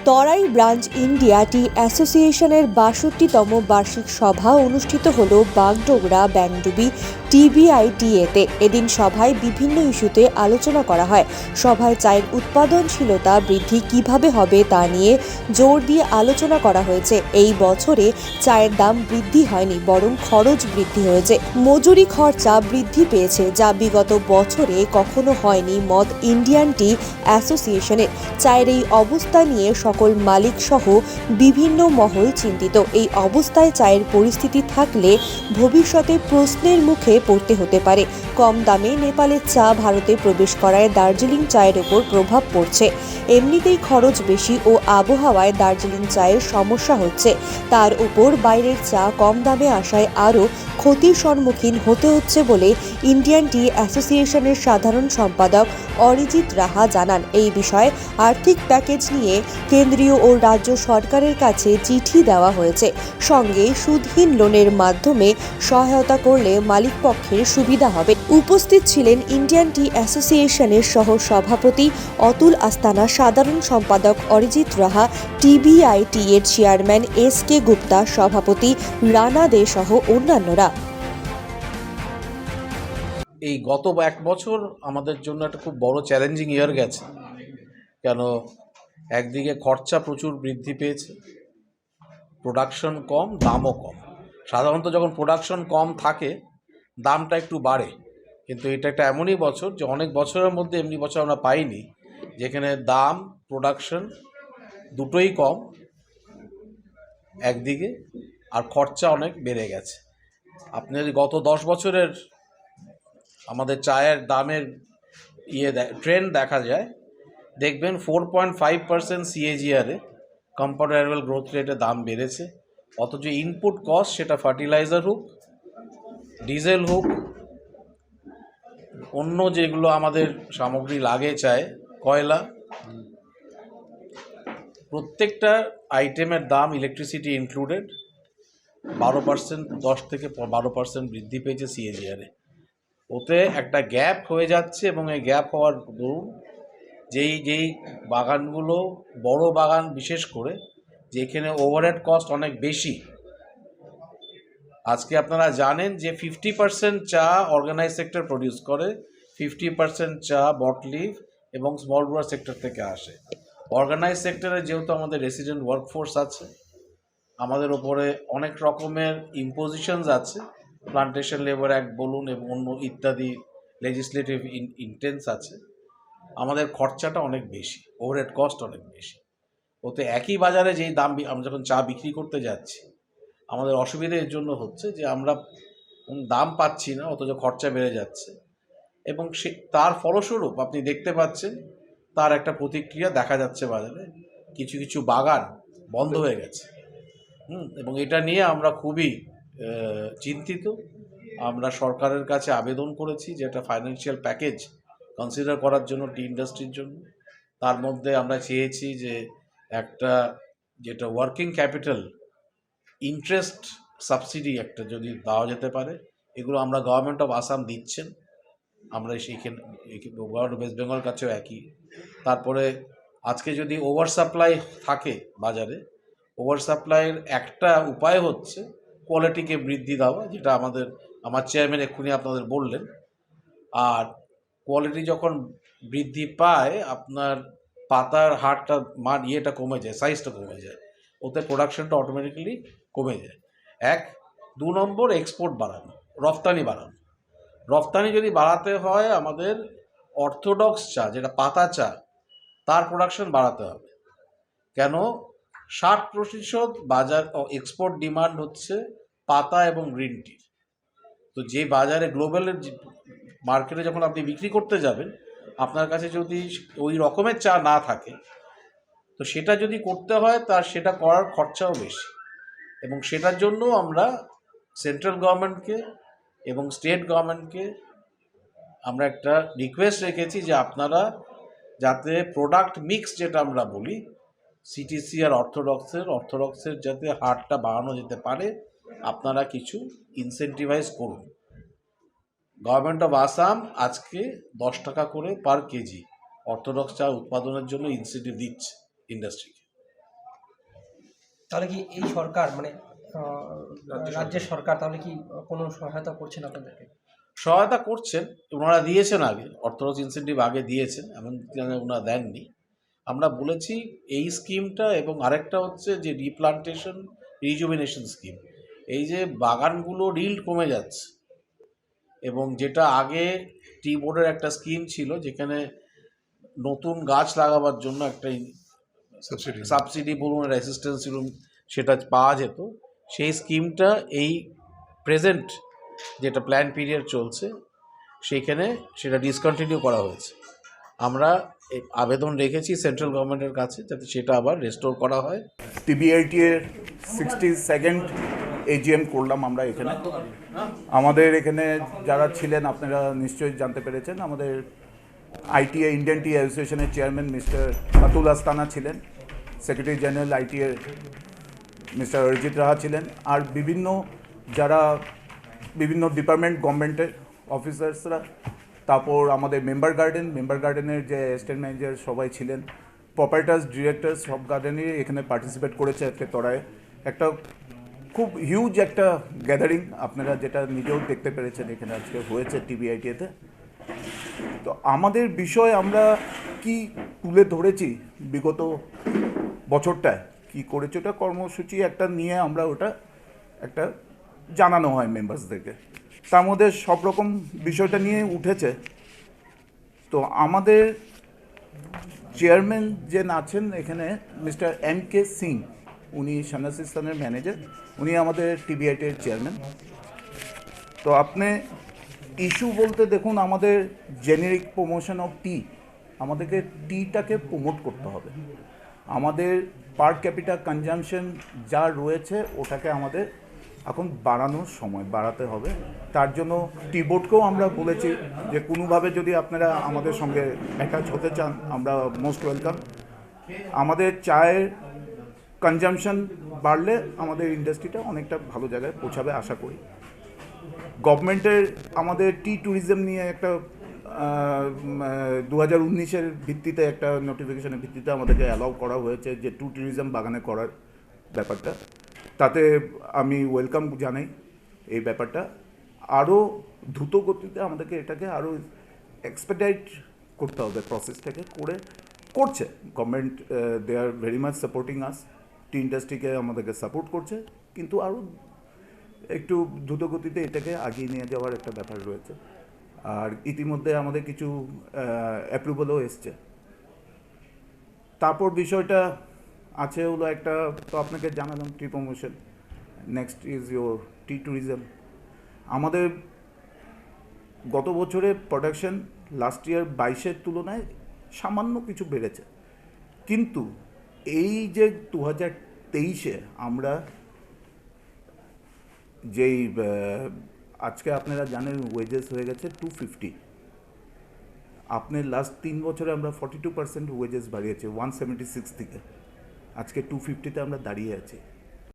তরাই branch India টি অ্যাসোসিয়েশনের ৬২তম বার্ষিক সভা অনুষ্ঠিত হল বাগডোগরা ব্যাংডুবি টিবিআইটিএতে। এদিন সভায় বিভিন্ন ইস্যুতে আলোচনা করা হয়। সভায় চায়ের উৎপাদনশীলতা বৃদ্ধি কিভাবে হবে তা নিয়ে জোর দিয়ে আলোচনা করা হয়েছে। এই বছরে চায়ের দাম বৃদ্ধি হয়নি, বরং খরচ বৃদ্ধি হয়েছে। মজুরি খরচা বৃদ্ধি পেয়েছে, যা বিগত বছরে কখনো হয়নি মদ ইন্ডিয়ান টি অ্যাসোসিয়েশনের। চায়ের এই অবস্থা নিয়ে সকল মালিক সহ বিভিন্ন মহল চিন্তিত। এই অবস্থায় চায়ের পরিস্থিতি থাকলে ভবিষ্যতে প্রশ্নের মুখে পড়তে হতে পারে। কম দামে নেপালের চা ভারতে প্রবেশ করায় দার্জিলিং চায়ের ওপর প্রভাব পড়ছে। এমনিতেই খরচ বেশি ও আবহাওয়ায় দার্জিলিং চায়ের সমস্যা হচ্ছে, তার উপর বাইরের চা কম দামে আসায় আরও ক্ষতির সম্মুখীন হতে হচ্ছে বলে ইন্ডিয়ান টি অ্যাসোসিয়েশনের সাধারণ সম্পাদক অরিজিৎ রাহা জানান। এই বিষয়ে আর্থিক প্যাকেজ নিয়ে কেন্দ্রীয় ও রাজ্য সরকারের কাছে চিঠি দেওয়া হয়েছে। সঙ্গে সুদহীন লোনের মাধ্যমে সহায়তা করলে মালিকপক্ষের সুবিধা হবে। উপস্থিত ছিলেন ইন্ডিয়ান টি অ্যাসোসিয়েশনের সহ সভাপতি অতুল আস্তানা, সাধারণ সম্পাদক অরিজিৎ রাহা, টিবিআইটি এর চেয়ারম্যান এস.কে. গুপ্তা, সভাপতি রানা দে সহ অন্যান্যরা। এই গত এক বছর আমাদের জন্য একটা খুব বড় চ্যালেঞ্জিং ইয়ার গেছে। কেন, একদিকে খরচা প্রচুর বৃদ্ধি পেয়েছে, প্রোডাকশন কম, দামও কম। সাধারণত যখন প্রোডাকশন কম থাকে দামটা একটু বাড়ে, কিন্তু এটা একটা এমনই বছর যে অনেক বছরের মধ্যে এমনি বছর আমরা পাইনি যেখানে দাম, প্রোডাকশন দুটোই কম একদিকে, আর খরচা অনেক বেড়ে গেছে। আপনি যদি গত 10 বছরের আমাদের চায়ের দামের ট্রেন্ড দেখা যায়, দেখবেন 4.5% CAGR-এ কম্পাউন্ড অ্যানুয়াল গ্রোথ রেটে দাম বেড়েছে। অথচ ইনপুট কস্ট, সেটা ফার্টিলাইজার হোক, ডিজেল হোক, অন্য যেগুলো আমাদের সামগ্রী লাগে, চায়, কয়লা, প্রত্যেকটা আইটেমের দাম, ইলেকট্রিসিটি ইনক্লুডেড, 12%, 10 থেকে 12% বৃদ্ধি পেয়েছে CAGR-এ। ওতে একটা গ্যাপ হয়ে যাচ্ছে, এবং এই গ্যাপ হওয়ার দরুন যেই বাগানগুলো বড় বাগান, বিশেষ করে যেখানে ওভারহেড কস্ট অনেক বেশি। আজকে আপনারা জানেন যে 50% চা অর্গানাইজ সেক্টর প্রডিউস করে, 50% চা বটলিভ এবং স্মল ব্রুয়ার সেক্টর থেকে আসে। অর্গানাইজ সেক্টরে যেহেতু আমাদের রেসিডেন্ট ওয়ার্কফোর্স আছে, আমাদের ওপরে অনেক রকমের ইম্পোজিশনস আছে, প্লান্টেশন লেবার অ্যাক্ট বলুন এবং অন্য ইত্যাদি লেজিসলেটিভ ইন্টেন্স আছে, আমাদের খরচাটা অনেক বেশি, ওভারহেড কস্ট অনেক বেশি। ওতে একই বাজারে যেই দাম আমরা যখন চা বিক্রি করতে যাচ্ছি, আমাদের অসুবিধা এর জন্য হচ্ছে যে আমরা দাম পাচ্ছি না, অথচ খরচা বেড়ে যাচ্ছে, এবং তার ফলস্বরূপ আপনি দেখতে পাচ্ছেন তার একটা প্রতিক্রিয়া দেখা যাচ্ছে বাজারে। কিছু কিছু বাগান বন্ধ হয়ে গেছে, এবং এটা নিয়ে আমরা খুবই চিন্তিত। আমরা সরকারের কাছে আবেদন করেছি যে একটা ফাইন্যান্সিয়াল প্যাকেজ কনসিডার করার জন্য টি ইন্ডাস্ট্রির জন্য। তার মধ্যে আমরা চেয়েছি যে একটা যেটা ওয়ার্কিং ক্যাপিটাল ইন্টারেস্ট সাবসিডি একটা যদি দেওয়া যেতে পারে। এগুলো আমরা গভর্নমেন্ট অফ আসাম দিচ্ছেন, আমরা সেইখানে গভর্নমেন্ট অফ ওয়েস্ট বেঙ্গল কাছেও একই। তারপরে আজকে যদি ওভার সাপ্লাই থাকে বাজারে, ওভার সাপ্লাইয়ের একটা উপায় হচ্ছে কোয়ালিটিকে বৃদ্ধি দেওয়া, যেটা আমার চেয়ারম্যান এক্ষুনি আপনাদের বললেন। আর কোয়ালিটি যখন বৃদ্ধি পায়, আপনার পাতার হারটা ইয়েটা কমে যায়, সাইজটা কমে যায়, ওতে প্রোডাকশনটা অটোমেটিক্যালি কমে যায়। 2 নম্বর, এক্সপোর্ট বাড়ানো, রফতানি বাড়ানো। রফতানি যদি বাড়াতে হয়, আমাদের অর্থোডক্স চা, যেটা পাতা চা, তার প্রোডাকশন বাড়াতে হবে। কেন, 60% বাজার এক্সপোর্ট ডিমান্ড হচ্ছে পাতা এবং গ্রিন টির। তো যে বাজারে গ্লোবালের মার্কেটে যখন আপনি বিক্রি করতে যাবেন, আপনার কাছে যদি ওই রকমের চা না থাকে, তো সেটা যদি করতে হয় সেটা করার খরচাও বেশি। এবং সেটার জন্য আমরা সেন্ট্রাল গভর্নমেন্টকে এবং স্টেট গভর্নমেন্টকে আমরা একটা রিকোয়েস্ট রেখেছি যে আপনারা যাতে প্রোডাক্ট মিক্স, যেটা আমরা বলি, সিটিসি আর অর্থোডক্সের যাতে হারটা বাড়ানো যেতে পারে, আপনারা কিছু ইনসেন্টিভাইজ করুন। গভর্নমেন্ট অফ আসাম আজকে 10 টাকা করে পার কেজি অর্থোডক্স চা উৎপাদনের জন্য ইনসেন্টিভ দিচ্ছে ইন্ডাস্ট্রিকে। তাহলে কি এই সরকার মানে রাজ্য রাজ্যের সরকার তাহলে কি কোনো সহায়তা করছেন আপনাদেরকে? সহায়তা করছেন, ওনারা দিয়েছেন আগে, অর্থনৈতিক ইনসেন্টিভ আগে দিয়েছেন, এমন ওনারা দেননি। আমরা বলেছি এই স্কিমটা এবং আরেকটা হচ্ছে যে রিপ্লান্টেশন রিজুভিনেশন স্কিম, এই যে বাগানগুলো রিল্ড কমে যাচ্ছে এবং যেটা আগে টি বোর্ডের একটা স্কিম ছিল যেখানে নতুন গাছ লাগাবার জন্য একটা সাবসিডি বলুন, অ্যাসিস্ট্যান্স বলুন, সেটা পাওয়া যেত। সেই স্কিমটা এই প্রেজেন্ট যেটা প্ল্যান পিরিয়ড চলছে সেইখানে সেটা ডিসকন্টিনিউ করা হয়েছে। আমরা আবেদন রেখেছি সেন্ট্রাল গভর্নমেন্টের কাছে যাতে সেটা আবার রেস্টোর করা হয়। টিবিআইটি এর 62nd এজিএম করলাম আমরা এখানে। আমাদের এখানে যারা ছিলেন আপনারা নিশ্চয়ই জানতে পেরেছেন, আমাদের আইটিএ ইন্ডিয়ান টি অ্যাসোসিয়েশনের চেয়ারম্যান মিস্টার আতুল আস্তানা ছিলেন, secretary general ITA mister Arijit Raha ছিলেন, আর যারা বিভিন্ন ডিপার্টমেন্ট গভর্নমেন্টের অফিসার্সরা, তারপর আমাদের মেম্বার গার্ডেনের যে অ্যাসিস্ট্যান্ট ম্যানেজার সবাই ছিলেন, প্রপার্টার্স ডিরেক্টর সব গার্ডেনই এখানে পার্টিসিপেট করেছে আজকে তরায়। একটা খুব হিউজ একটা গ্যাদারিং আপনারা যেটা নিজেও দেখতে পেরেছেন এখানে আজকে হয়েছে টিবিআইটিতে। তো আমাদের বিষয় আমরা কি তুলে ধরেছি বিগত বছরটায় কি করেছি, ওটা কর্মসূচি একটা নিয়ে আমরা ওটা একটা জানানো হয় মেম্বার্সদেরকে। তার মধ্যে সব রকম বিষয়টা নিয়ে উঠেছে। তো আমাদের চেয়ারম্যান যে আছেন এখানে মিস্টার M.K. সিং, উনি শানাসিস্তানের ম্যানেজার, উনি আমাদের টিবিআইটির চেয়ারম্যান। তো আপনি ইস্যু বলতে দেখুন, আমাদের জেনেরিক প্রমোশন অফ টি, আমাদেরকে টিটাকে প্রমোট করতে হবে। আমাদের পার ক্যাপিটা কনজামশন যা রয়েছে ওটাকে আমাদের এখন বাড়ানোর সময়, বাড়াতে হবে। তার জন্য টি বোর্ডকেও আমরা বলেছি যে কোনোভাবে যদি আপনারা আমাদের সঙ্গে অ্যাটাচ হতে চান আমরা মোস্ট ওয়েলকাম। আমাদের চায়ের কনজামশন বাড়লে আমাদের ইন্ডাস্ট্রিটা অনেকটা ভালো জায়গায় পৌঁছাবে আশা করি। গভর্নমেন্টের আমাদের টি ট্যুরিজম নিয়ে একটা 2019-এর ভিত্তিতে একটা নোটিফিকেশনের ভিত্তিতে আমাদেরকে অ্যালাউ করা হয়েছে যে ট্যুরিজম বাগানে করার ব্যাপারটা। তাতে আমি ওয়েলকাম জানাই এই ব্যাপারটা। আরও দ্রুত গতিতে আমাদেরকে এটাকে আরও এক্সপেডাইট করতে হবে, প্রসেসটাকে করছে government. They are very much supporting us, tea ইন্ডাস্ট্রিকে আমাদেরকে সাপোর্ট করছে, কিন্তু আরও একটু দ্রুত গতিতে এটাকে আগিয়ে নিয়ে যাওয়ার একটা ব্যাপার রয়েছে। আর ইতিমধ্যে আমাদের কিছু অ্যাপ্রুভালও এসছে। তারপর বিষয়টা আছে হলো একটা, তো আপনাকে জানালাম tea promotion. Next is your tea tourism. আমাদের গত বছরে প্রোডাকশন লাস্ট ইয়ার 22-এর তুলনায় সামান্য কিছু বেড়েছে, কিন্তু এই যে 2023-এ আমরা যেই আজকে আপনারা জানেন ওয়েজেস হয়ে গেছে 250। আপনার লাস্ট 3 বছরে আমরা 42% ওয়েজেস বাড়িয়েছি, 176 থেকে আজকে 250-তে আমরা দাঁড়িয়ে আছি।